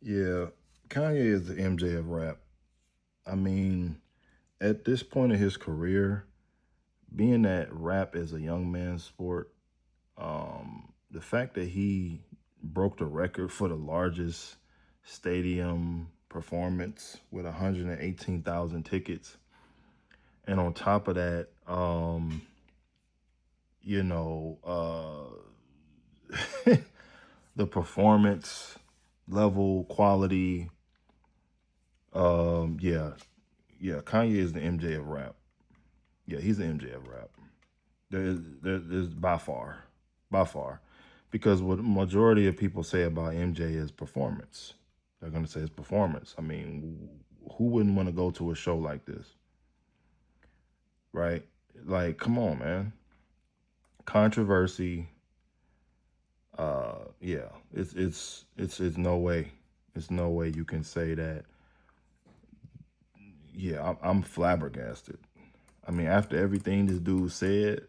Yeah, Kanye is the MJ of rap. I mean, at this point in his career, being that rap is a young man's sport, the fact that he broke the record for the largest stadium performance with 118,000 tickets, and on top of that, you know, the performance level, quality, yeah, yeah, Kanye is the MJ of rap. Yeah, he's the MJ of rap. There's by far, because what majority of people say about MJ is performance. They're gonna say it's performance. I mean, who wouldn't want to go to a show like this, right? Like, come on, man. Controversy. Yeah, it's no way. It's no way you can say that. Yeah, I'm flabbergasted. I mean, after everything this dude said,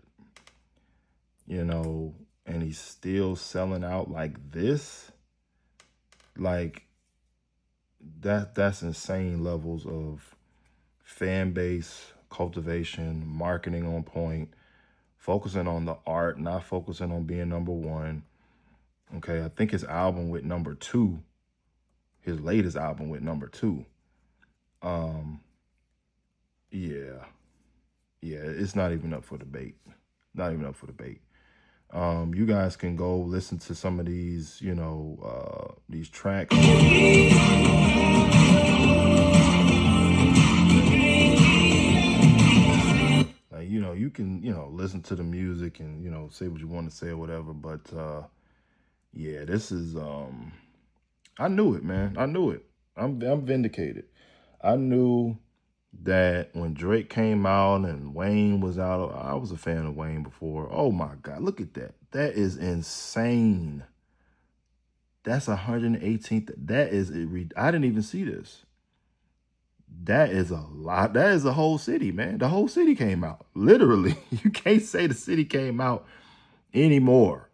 you know, and he's still selling out like this, like that's insane levels of fan base cultivation, marketing on point, focusing on the art, not focusing on being number one. Okay, I think his album with number two, his latest album with number two. Um, yeah, yeah, it's not even up for debate. Not even up for debate. You guys can go listen to some of these, these tracks. Like, you can, listen to the music and, say what you want to say or whatever. But yeah, this is I knew it, man. I knew it. I'm vindicated. I knew that when Drake came out and Wayne was out, I was a fan of Wayne before. Oh my God, look at that. That is insane. That's 118th. That is it. I didn't even see this. That is a lot. That is a whole city, man. The whole city came out. Literally. You can't say the city came out anymore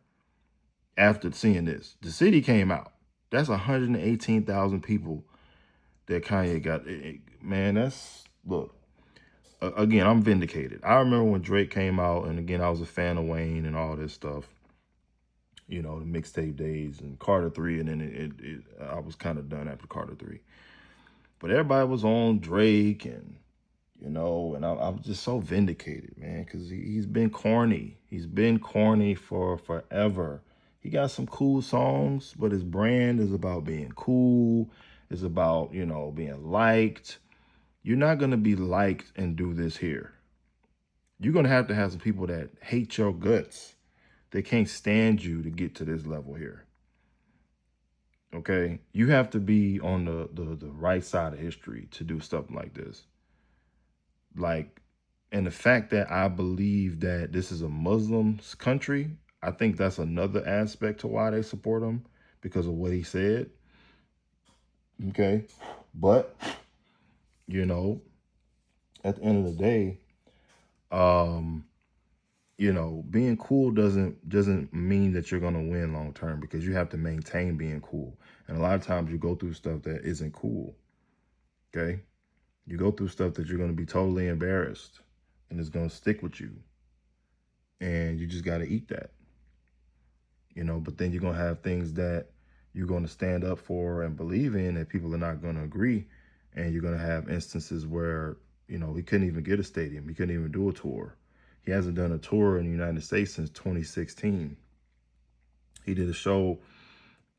after seeing this. The city came out. That's 118,000 people that Kanye got. Man, that's look. Again, I'm vindicated. I remember when Drake came out, and again, I was a fan of Wayne and all this stuff. The mixtape days and Carter 3, and then I was kind of done after Carter 3. But everybody was on Drake, and I'm just so vindicated, man, because he's been corny. He's been corny for forever. He got some cool songs, but his brand is about being cool. It's about, being liked. You're not going to be liked and do this here. You're going to have some people that hate your guts. They can't stand you to get to this level here. Okay? You have to be on the right side of history to do stuff like this. Like, and the fact that I believe that this is a Muslim's country, I think that's another aspect to why they support him because of what he said. Okay. But, you know, at the end of the day, um, being cool doesn't mean that you're gonna win long term because you have to maintain being cool. And a lot of times you go through stuff that isn't cool. Okay. You go through stuff that you're gonna be totally embarrassed and it's gonna stick with you. And you just gotta eat that. But then you're going to have things that you're going to stand up for and believe in that people are not going to agree. And you're going to have instances where, he couldn't even get a stadium. He couldn't even do a tour. He hasn't done a tour in the United States since 2016. He did a show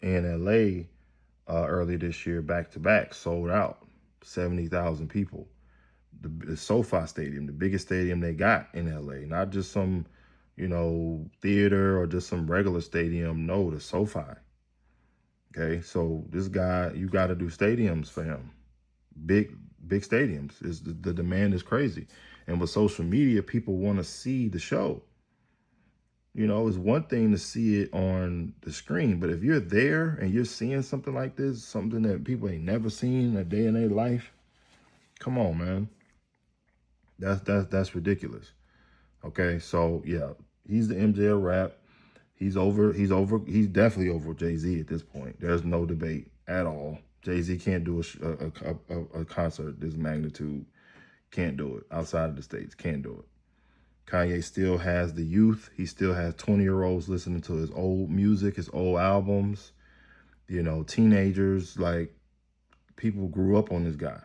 in LA early this year, back to back, sold out, 70,000 people. The SoFi Stadium, the biggest stadium they got in LA, not just some, theater or just some regular stadium. No, the SoFi. Okay, so this guy, you got to do stadiums for him. Big, big stadiums. Is the demand is crazy, and with social media, people want to see the show. It's one thing to see it on the screen, but if you're there and you're seeing something like this, something that people ain't never seen a day in their life, come on, man. That's ridiculous. Okay, so yeah, he's the MJ of rap. He's definitely over Jay-Z at this point. There's no debate at all. Jay-Z can't do a concert this magnitude. Can't do it outside of the States. Can't do it. Kanye still has the youth. He still has 20-year-olds listening to his old music, his old albums. You know, teenagers, like, people grew up on this guy.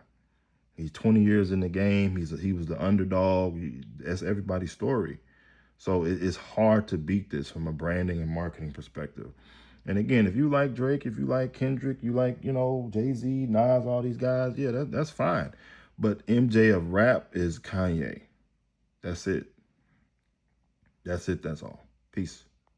He's 20 years in the game. He was the underdog. That's everybody's story. So it's hard to beat this from a branding and marketing perspective. And again, if you like Drake, if you like Kendrick, you like, Jay-Z, Nas, all these guys, yeah, that's fine. But MJ of rap is Kanye. That's it. That's it. That's all. Peace.